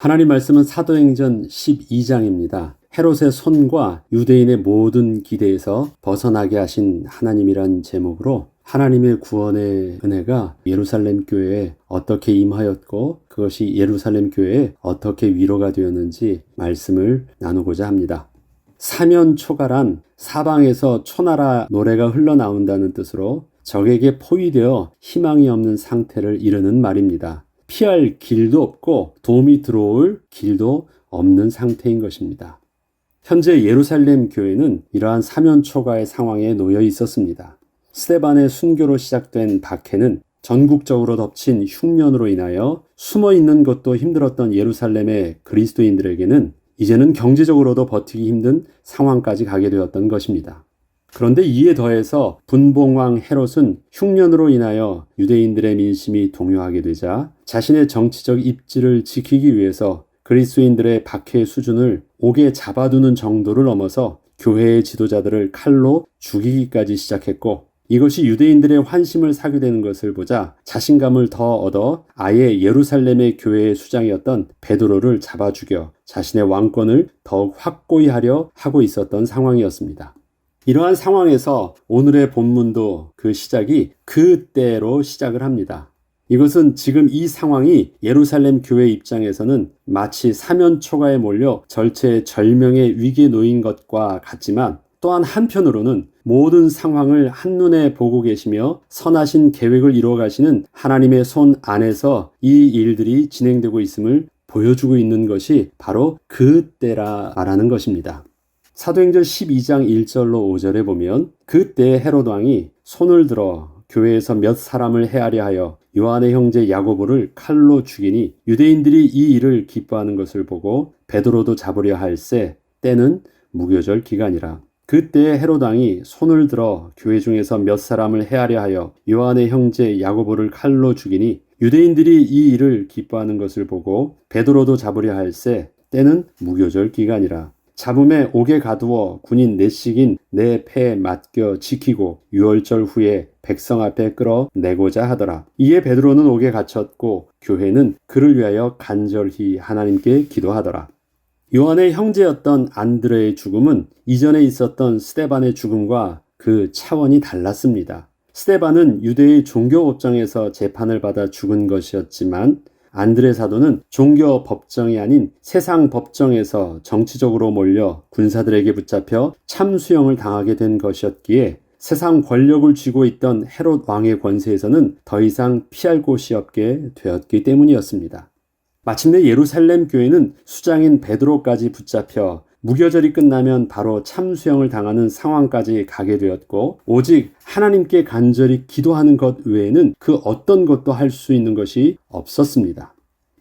하나님 말씀은 사도행전 12장입니다. 헤롯의 손과 유대인의 모든 기대에서 벗어나게 하신 하나님이란 제목으로 하나님의 구원의 은혜가 예루살렘 교회에 어떻게 임하였고 그것이 예루살렘 교회에 어떻게 위로가 되었는지 말씀을 나누고자 합니다. 사면초가란 사방에서 초나라 노래가 흘러나온다는 뜻으로 적에게 포위되어 희망이 없는 상태를 이르는 말입니다. 피할 길도 없고 도움이 들어올 길도 없는 상태인 것입니다. 현재 예루살렘 교회는 이러한 사면초가의 상황에 놓여 있었습니다. 스데반의 순교로 시작된 박해는 전국적으로 덮친 흉년으로 인하여 숨어있는 것도 힘들었던 예루살렘의 그리스도인들에게는 이제는 경제적으로도 버티기 힘든 상황까지 가게 되었던 것입니다. 그런데 이에 더해서 분봉왕 헤롯은 흉년으로 인하여 유대인들의 민심이 동요하게 되자 자신의 정치적 입지를 지키기 위해서 그리스도인들의 박해 수준을 옥에 잡아두는 정도를 넘어서 교회의 지도자들을 칼로 죽이기까지 시작했고, 이것이 유대인들의 환심을 사게 되는 것을 보자 자신감을 더 얻어 아예 예루살렘의 교회의 수장이었던 베드로를 잡아 죽여 자신의 왕권을 더욱 확고히 하려 하고 있었던 상황이었습니다. 이러한 상황에서 오늘의 본문도 그 시작이 그때로 시작을 합니다. 이것은 지금 이 상황이 예루살렘 교회 입장에서는 마치 사면초가에 몰려 절체절명의 위기에 놓인 것과 같지만, 또한 한편으로는 모든 상황을 한눈에 보고 계시며 선하신 계획을 이루어 가시는 하나님의 손 안에서 이 일들이 진행되고 있음을 보여주고 있는 것이 바로 그때라 말하는 것입니다. 사도행전 12장 1절로 5절에 보면, 그때 헤롯 왕이 손을 들어 교회에서 몇 사람을 해하려 하여 요한의 형제 야고보를 칼로 죽이니 유대인들이 이 일을 기뻐하는 것을 보고 베드로도 잡으려 할세 때는 무교절 기간이라. 그때 헤롯 왕이 손을 들어 교회 중에서 몇 사람을 해하려 하여 요한의 형제 야고보를 칼로 죽이니 유대인들이 이 일을 기뻐하는 것을 보고 베드로도 잡으려 할세 때는 무교절 기간이라. 잡음에 옥에 가두어 군인 넷씩인 내 패에 맡겨 지키고 유월절 후에 백성 앞에 끌어내고자 하더라. 이에 베드로는 옥에 갇혔고 교회는 그를 위하여 간절히 하나님께 기도하더라. 요한의 형제였던 안드레의 죽음은 이전에 있었던 스데반의 죽음과 그 차원이 달랐습니다. 스데반은 유대의 종교 법정에서 재판을 받아 죽은 것이었지만, 안드레 사도는 종교 법정이 아닌 세상 법정에서 정치적으로 몰려 군사들에게 붙잡혀 참수형을 당하게 된 것이었기에 세상 권력을 쥐고 있던 헤롯 왕의 권세에서는 더 이상 피할 곳이 없게 되었기 때문이었습니다. 마침내 예루살렘 교회는 수장인 베드로까지 붙잡혀 무교절이 끝나면 바로 참수형을 당하는 상황까지 가게 되었고, 오직 하나님께 간절히 기도하는 것 외에는 그 어떤 것도 할 수 있는 것이 없었습니다.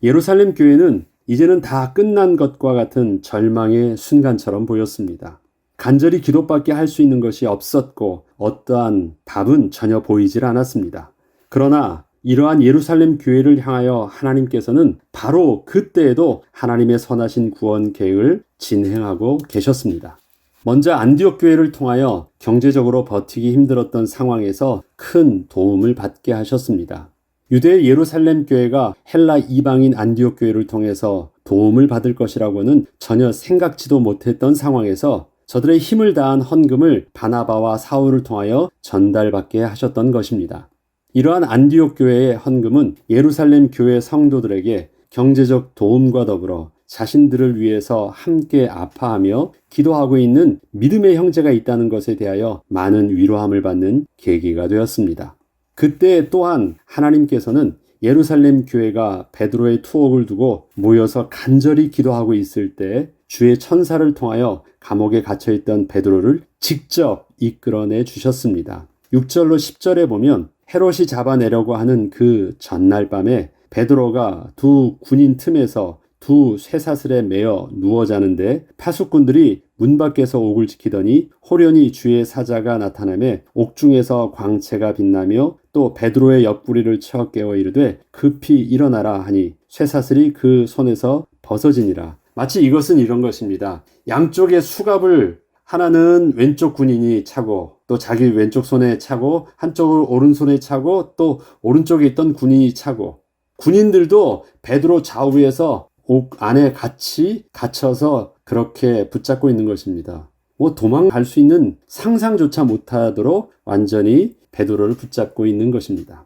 예루살렘 교회는 이제는 다 끝난 것과 같은 절망의 순간처럼 보였습니다. 간절히 기도밖에 할 수 있는 것이 없었고 어떠한 답은 전혀 보이질 않았습니다. 그러나 이러한 예루살렘 교회를 향하여 하나님께서는 바로 그때에도 하나님의 선하신 구원 계획을 진행하고 계셨습니다. 먼저 안디옥 교회를 통하여 경제적으로 버티기 힘들었던 상황에서 큰 도움을 받게 하셨습니다. 유대 예루살렘 교회가 헬라 이방인 안디옥 교회를 통해서 도움을 받을 것이라고는 전혀 생각지도 못했던 상황에서 저들의 힘을 다한 헌금을 바나바와 사울을 통하여 전달받게 하셨던 것입니다. 이러한 안디옥 교회의 헌금은 예루살렘 교회 성도들에게 경제적 도움과 더불어 자신들을 위해서 함께 아파하며 기도하고 있는 믿음의 형제가 있다는 것에 대하여 많은 위로함을 받는 계기가 되었습니다. 그때 또한 하나님께서는 예루살렘 교회가 베드로의 투옥을 두고 모여서 간절히 기도하고 있을 때 주의 천사를 통하여 감옥에 갇혀있던 베드로를 직접 이끌어내 주셨습니다. 6절로 10절에 보면, 헤롯이 잡아내려고 하는 그 전날 밤에 베드로가 두 군인 틈에서 두 쇠사슬에 매어 누워 자는데 파수꾼들이 문 밖에서 옥을 지키더니 호련히 주의 사자가 나타나며 옥중에서 광채가 빛나며 또 베드로의 옆구리를 쳐 깨워 이르되 급히 일어나라 하니 쇠사슬이 그 손에서 벗어지니라. 마치 이것은 이런 것입니다. 양쪽의 수갑을 하나는 왼쪽 군인이 차고 또 자기 왼쪽 손에 차고 한쪽을 오른손에 차고 또 오른쪽에 있던 군인이 차고, 군인들도 베드로 좌우에서 옥 안에 같이 갇혀서 그렇게 붙잡고 있는 것입니다. 도망갈 수 있는 상상조차 못하도록 완전히 베드로를 붙잡고 있는 것입니다.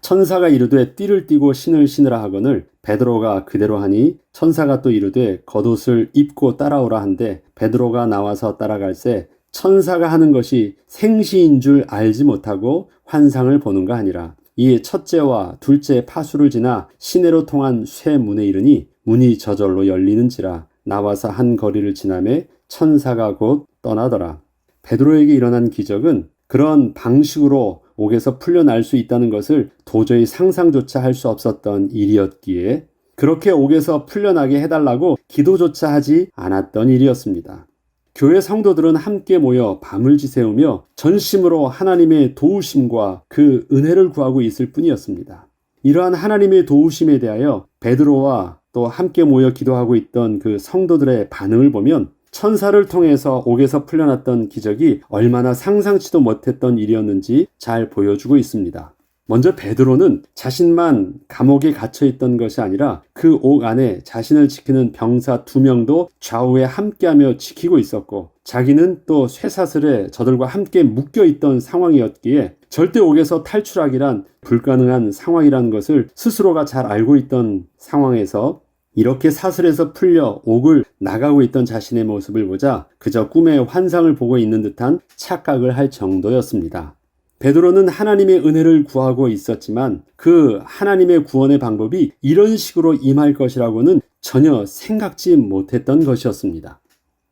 천사가 이르되 띠를 띠고 신을 신으라 하거늘 베드로가 그대로 하니 천사가 또 이르되 겉옷을 입고 따라오라 한데 베드로가 나와서 따라갈새 천사가 하는 것이 생시인 줄 알지 못하고 환상을 보는가 하니라. 이에 첫째와 둘째 파수를 지나 시내로 통한 쇠문에 이르니 문이 저절로 열리는지라. 나와서 한 거리를 지나매 천사가 곧 떠나더라. 베드로에게 일어난 기적은 그런 방식으로 옥에서 풀려날 수 있다는 것을 도저히 상상조차 할 수 없었던 일이었기에 그렇게 옥에서 풀려나게 해달라고 기도조차 하지 않았던 일이었습니다. 교회 성도들은 함께 모여 밤을 지새우며 전심으로 하나님의 도우심과 그 은혜를 구하고 있을 뿐이었습니다. 이러한 하나님의 도우심에 대하여 베드로와 또 함께 모여 기도하고 있던 그 성도들의 반응을 보면 천사를 통해서 옥에서 풀려났던 기적이 얼마나 상상치도 못했던 일이었는지 잘 보여주고 있습니다. 먼저 베드로는 자신만 감옥에 갇혀 있던 것이 아니라 그 옥 안에 자신을 지키는 병사 2명도 좌우에 함께하며 지키고 있었고 자기는 또 쇠사슬에 저들과 함께 묶여 있던 상황이었기에 절대 옥에서 탈출하기란 불가능한 상황이라는 것을 스스로가 잘 알고 있던 상황에서 이렇게 사슬에서 풀려 옥을 나가고 있던 자신의 모습을 보자 그저 꿈의 환상을 보고 있는 듯한 착각을 할 정도였습니다. 베드로는 하나님의 은혜를 구하고 있었지만 그 하나님의 구원의 방법이 이런 식으로 임할 것이라고는 전혀 생각지 못했던 것이었습니다.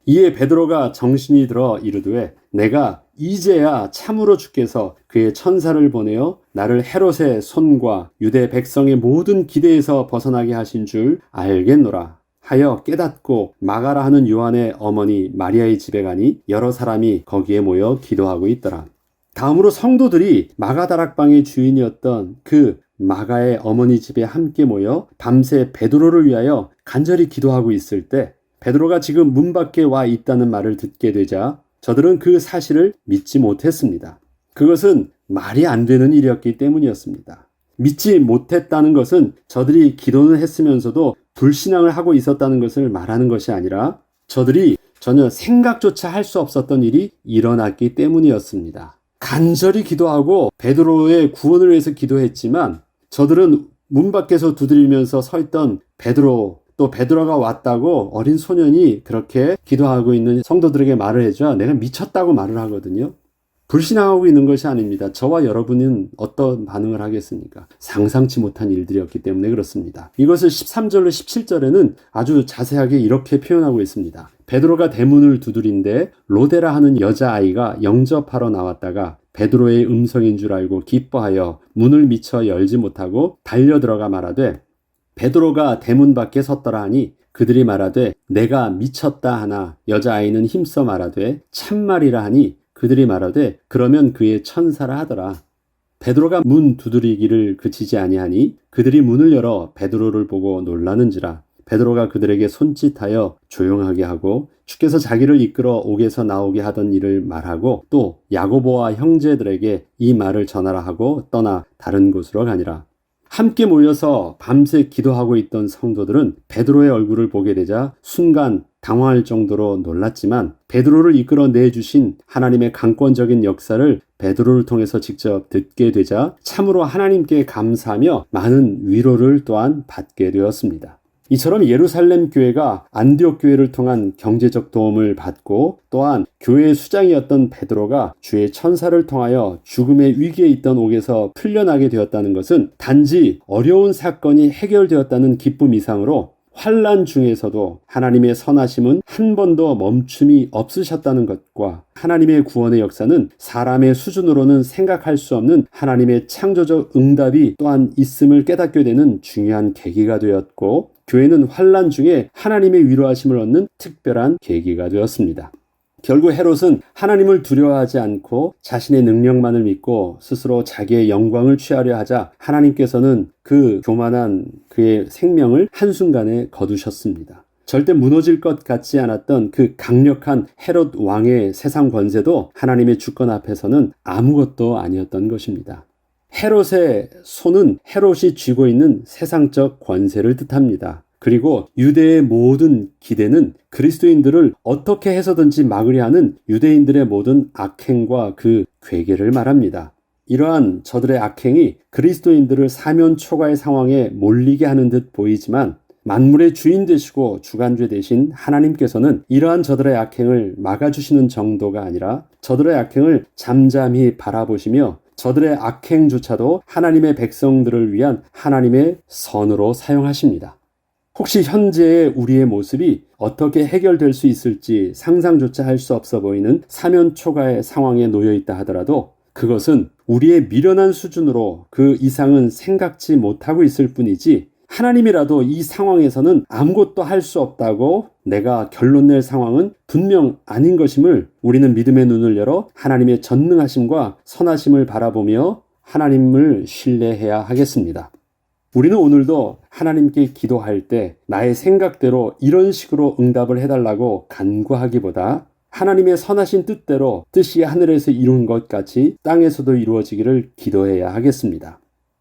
이에 베드로가 정신이 들어 이르되 내가 이제야 참으로 주께서 그의 천사를 보내어 나를 헤롯의 손과 유대 백성의 모든 기대에서 벗어나게 하신 줄 알겠노라 하여 깨닫고 마가라 하는 요한의 어머니 마리아의 집에 가니 여러 사람이 거기에 모여 기도하고 있더라. 다음으로 성도들이 마가다락방의 주인이었던 그 마가의 어머니 집에 함께 모여 밤새 베드로를 위하여 간절히 기도하고 있을 때 베드로가 지금 문 밖에 와 있다는 말을 듣게 되자 저들은 그 사실을 믿지 못했습니다. 그것은 말이 안 되는 일이었기 때문이었습니다. 믿지 못했다는 것은 저들이 기도는 했으면서도 불신앙을 하고 있었다는 것을 말하는 것이 아니라 저들이 전혀 생각조차 할 수 없었던 일이 일어났기 때문이었습니다. 간절히 기도하고 베드로의 구원을 위해서 기도했지만 저들은 문 밖에서 두드리면서 서 있던 베드로 또 베드로가 왔다고 어린 소년이 그렇게 기도하고 있는 성도들에게 말을 해줘야 내가 미쳤다고 말을 하거든요. 불신앙하고 있는 것이 아닙니다. 저와 여러분은 어떤 반응을 하겠습니까? 상상치 못한 일들이었기 때문에 그렇습니다. 이것을 13절로 17절에는 아주 자세하게 이렇게 표현하고 있습니다. 베드로가 대문을 두드린데 로데라 하는 여자아이가 영접하러 나왔다가 베드로의 음성인 줄 알고 기뻐하여 문을 미처 열지 못하고 달려들어가 말하되 베드로가 대문 밖에 섰더라 하니 그들이 말하되 내가 미쳤다 하나 여자아이는 힘써 말하되 참말이라 하니 그들이 말하되 그러면 그의 천사라 하더라. 베드로가 문 두드리기를 그치지 아니하니 그들이 문을 열어 베드로를 보고 놀라는지라. 베드로가 그들에게 손짓하여 조용하게 하고 주께서 자기를 이끌어 옥에서 나오게 하던 일을 말하고 또 야고보와 형제들에게 이 말을 전하라 하고 떠나 다른 곳으로 가니라. 함께 모여서 밤새 기도하고 있던 성도들은 베드로의 얼굴을 보게 되자 순간 당황할 정도로 놀랐지만 베드로를 이끌어 내주신 하나님의 강권적인 역사를 베드로를 통해서 직접 듣게 되자 참으로 하나님께 감사하며 많은 위로를 또한 받게 되었습니다. 이처럼 예루살렘 교회가 안디옥 교회를 통한 경제적 도움을 받고 또한 교회의 수장이었던 베드로가 주의 천사를 통하여 죽음의 위기에 있던 옥에서 풀려나게 되었다는 것은 단지 어려운 사건이 해결되었다는 기쁨 이상으로 환난 중에서도 하나님의 선하심은 한 번도 멈춤이 없으셨다는 것과 하나님의 구원의 역사는 사람의 수준으로는 생각할 수 없는 하나님의 창조적 응답이 또한 있음을 깨닫게 되는 중요한 계기가 되었고 교회는 환난 중에 하나님의 위로하심을 얻는 특별한 계기가 되었습니다. 결국 헤롯은 하나님을 두려워하지 않고 자신의 능력만을 믿고 스스로 자기의 영광을 취하려 하자 하나님께서는 그 교만한 그의 생명을 한순간에 거두셨습니다. 절대 무너질 것 같지 않았던 그 강력한 헤롯 왕의 세상 권세도 하나님의 주권 앞에서는 아무것도 아니었던 것입니다. 헤롯의 손은 헤롯이 쥐고 있는 세상적 권세를 뜻합니다. 그리고 유대의 모든 기대는 그리스도인들을 어떻게 해서든지 막으려 하는 유대인들의 모든 악행과 그 괴계를 말합니다. 이러한 저들의 악행이 그리스도인들을 사면초가의 상황에 몰리게 하는 듯 보이지만 만물의 주인 되시고 주관주 되신 하나님께서는 이러한 저들의 악행을 막아주시는 정도가 아니라 저들의 악행을 잠잠히 바라보시며 저들의 악행조차도 하나님의 백성들을 위한 하나님의 선으로 사용하십니다. 혹시 현재의 우리의 모습이 어떻게 해결될 수 있을지 상상조차 할 수 없어 보이는 사면초가의 상황에 놓여 있다 하더라도 그것은 우리의 미련한 수준으로 그 이상은 생각지 못하고 있을 뿐이지 하나님이라도 이 상황에서는 아무것도 할 수 없다고 내가 결론 낼 상황은 분명 아닌 것임을 우리는 믿음의 눈을 열어 하나님의 전능하심과 선하심을 바라보며 하나님을 신뢰해야 하겠습니다. 우리는 오늘도 하나님께 기도할 때 나의 생각대로 이런 식으로 응답을 해달라고 간구하기보다 하나님의 선하신 뜻대로 뜻이 하늘에서 이룬 것 같이 땅에서도 이루어지기를 기도해야 하겠습니다.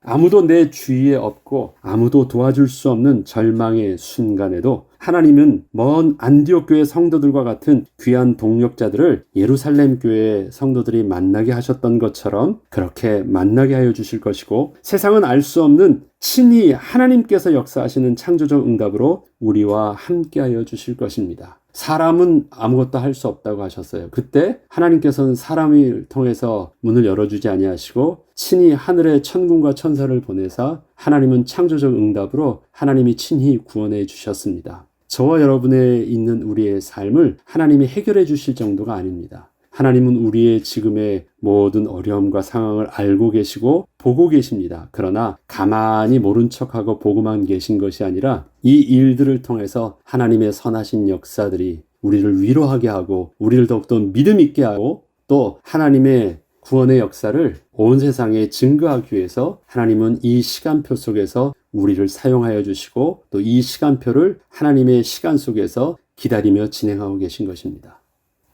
아무도 내 주위에 없고 아무도 도와줄 수 없는 절망의 순간에도 하나님은 먼 안디옥 교회 성도들과 같은 귀한 동력자들을 예루살렘 교회의 성도들이 만나게 하셨던 것처럼 그렇게 만나게 하여 주실 것이고 세상은 알 수 없는 친히 하나님께서 역사하시는 창조적 응답으로 우리와 함께 하여 주실 것입니다. 사람은 아무것도 할 수 없다고 하셨어요. 그때 하나님께서는 사람을 통해서 문을 열어주지 아니하시고 친히 하늘의 천군과 천사를 보내사 하나님은 창조적 응답으로 하나님이 친히 구원해 주셨습니다. 저와 여러분의 있는 우리의 삶을 하나님이 해결해 주실 정도가 아닙니다. 하나님은 우리의 지금의 모든 어려움과 상황을 알고 계시고 보고 계십니다. 그러나 가만히 모른 척하고 보고만 계신 것이 아니라 이 일들을 통해서 하나님의 선하신 역사들이 우리를 위로하게 하고 우리를 더욱더 믿음 있게 하고 또 하나님의 구원의 역사를 온 세상에 증거하기 위해서 하나님은 이 시간표 속에서 우리를 사용하여 주시고 또 이 시간표를 하나님의 시간 속에서 기다리며 진행하고 계신 것입니다.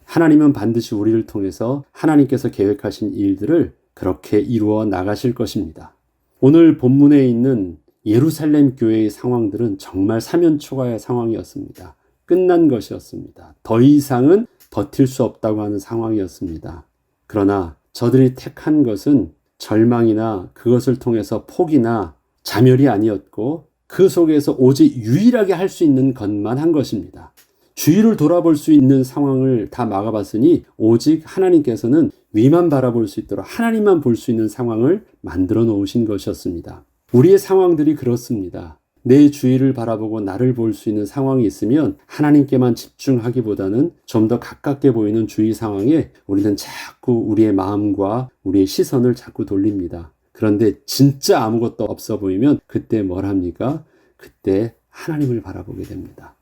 하나님은 반드시 우리를 통해서 하나님께서 계획하신 일들을 그렇게 이루어 나가실 것입니다. 오늘 본문에 있는 예루살렘 교회의 상황들은 정말 사면초가의 상황이었습니다. 끝난 것이었습니다. 더 이상은 버틸 수 없다고 하는 상황이었습니다. 그러나 저들이 택한 것은 절망이나 그것을 통해서 포기나 자멸이 아니었고 그 속에서 오직 유일하게 할 수 있는 것만 한 것입니다. 주위를 돌아볼 수 있는 상황을 다 막아봤으니 오직 하나님께서는 위만 바라볼 수 있도록 하나님만 볼 수 있는 상황을 만들어 놓으신 것이었습니다. 우리의 상황들이 그렇습니다. 내 주위를 바라보고 나를 볼 수 있는 상황이 있으면 하나님께만 집중하기보다는 좀 더 가깝게 보이는 주위 상황에 우리는 자꾸 우리의 마음과 우리의 시선을 자꾸 돌립니다. 그런데 진짜 아무것도 없어 보이면 그때 뭘 합니까? 그때 하나님을 바라보게 됩니다.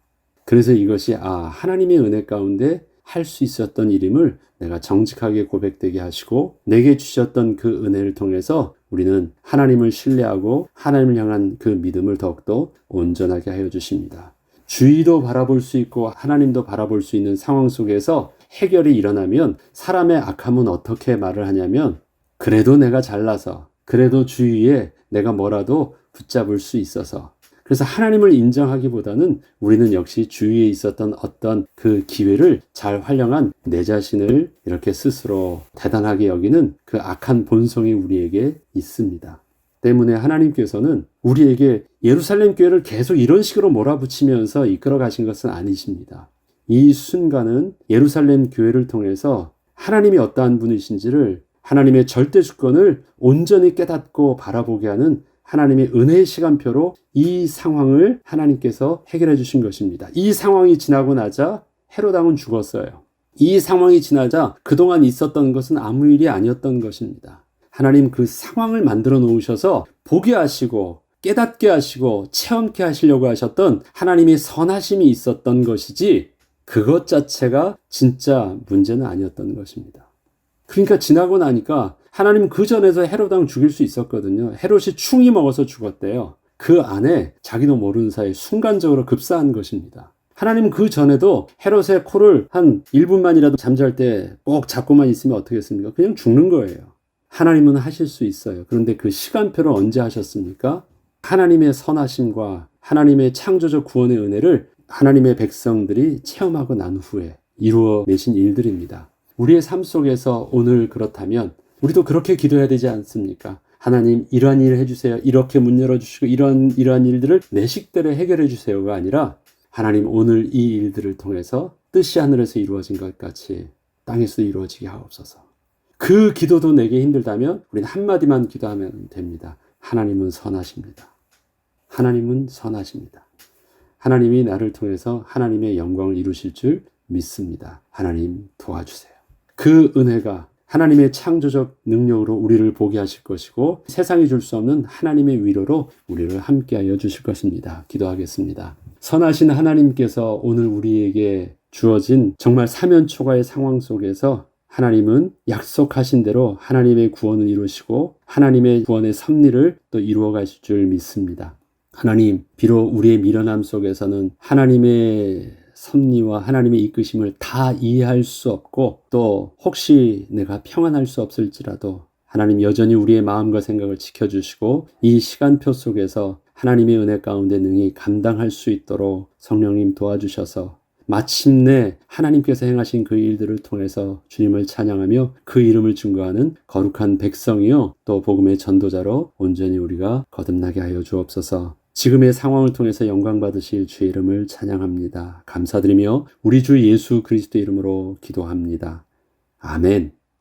그래서 이것이 하나님의 은혜 가운데 할 수 있었던 일임을 내가 정직하게 고백되게 하시고 내게 주셨던 그 은혜를 통해서 우리는 하나님을 신뢰하고 하나님을 향한 그 믿음을 더욱더 온전하게 하여 주십니다. 주위도 바라볼 수 있고 하나님도 바라볼 수 있는 상황 속에서 해결이 일어나면 사람의 악함은 어떻게 말을 하냐면 그래도 내가 잘나서 그래도 주위에 내가 뭐라도 붙잡을 수 있어서 그래서 하나님을 인정하기보다는 우리는 역시 주위에 있었던 어떤 그 기회를 잘 활용한 내 자신을 이렇게 스스로 대단하게 여기는 그 악한 본성이 우리에게 있습니다. 때문에 하나님께서는 우리에게 예루살렘 교회를 계속 이런 식으로 몰아붙이면서 이끌어 가신 것은 아니십니다. 이 순간은 예루살렘 교회를 통해서 하나님이 어떠한 분이신지를 하나님의 절대 주권을 온전히 깨닫고 바라보게 하는 하나님의 은혜의 시간표로 이 상황을 하나님께서 해결해 주신 것입니다. 이 상황이 지나고 나자 헤롯 왕은 죽었어요. 이 상황이 지나자 그동안 있었던 것은 아무 일이 아니었던 것입니다. 하나님 그 상황을 만들어 놓으셔서 보게 하시고 깨닫게 하시고 체험케 하시려고 하셨던 하나님의 선하심이 있었던 것이지 그것 자체가 진짜 문제는 아니었던 것입니다. 그러니까 지나고 나니까 하나님 그 전에도 헤롯 왕 죽일 수 있었거든요. 헤롯이 충이 먹어서 죽었대요. 그 안에 자기도 모르는 사이 순간적으로 급사한 것입니다. 하나님 그 전에도 헤롯의 코를 한 1분만이라도 잠잘 때 꼭 잡고만 있으면 어떻겠습니까? 그냥 죽는 거예요. 하나님은 하실 수 있어요. 그런데 그 시간표를 언제 하셨습니까? 하나님의 선하심과 하나님의 창조적 구원의 은혜를 하나님의 백성들이 체험하고 난 후에 이루어내신 일들입니다. 우리의 삶 속에서 오늘 그렇다면 우리도 그렇게 기도해야 되지 않습니까? 하나님 이러한 일을 해주세요. 이렇게 문 열어주시고 이러한 일들을 내 식대로 해결해 주세요가 아니라 하나님 오늘 이 일들을 통해서 뜻이 하늘에서 이루어진 것 같이 땅에서 이루어지게 하옵소서. 그 기도도 내게 힘들다면 우리는 한마디만 기도하면 됩니다. 하나님은 선하십니다. 하나님은 선하십니다. 하나님이 나를 통해서 하나님의 영광을 이루실 줄 믿습니다. 하나님 도와주세요. 그 은혜가 하나님의 창조적 능력으로 우리를 보게 하실 것이고 세상이 줄 수 없는 하나님의 위로로 우리를 함께하여 주실 것입니다. 기도하겠습니다. 선하신 하나님께서 오늘 우리에게 주어진 정말 사면초가의 상황 속에서 하나님은 약속하신 대로 하나님의 구원을 이루시고 하나님의 구원의 섭리를 또 이루어 가실 줄 믿습니다. 하나님, 비록 우리의 미련함 속에서는 하나님의 섭리와 하나님의 이끄심을 다 이해할 수 없고 또 혹시 내가 평안할 수 없을지라도 하나님 여전히 우리의 마음과 생각을 지켜주시고 이 시간표 속에서 하나님의 은혜 가운데 능히 감당할 수 있도록 성령님 도와주셔서 마침내 하나님께서 행하신 그 일들을 통해서 주님을 찬양하며 그 이름을 증거하는 거룩한 백성이요 또 복음의 전도자로 온전히 우리가 거듭나게 하여 주옵소서. 지금의 상황을 통해서 영광 받으실 주의 이름을 찬양합니다. 감사드리며 우리 주 예수 그리스도 이름으로 기도합니다. 아멘.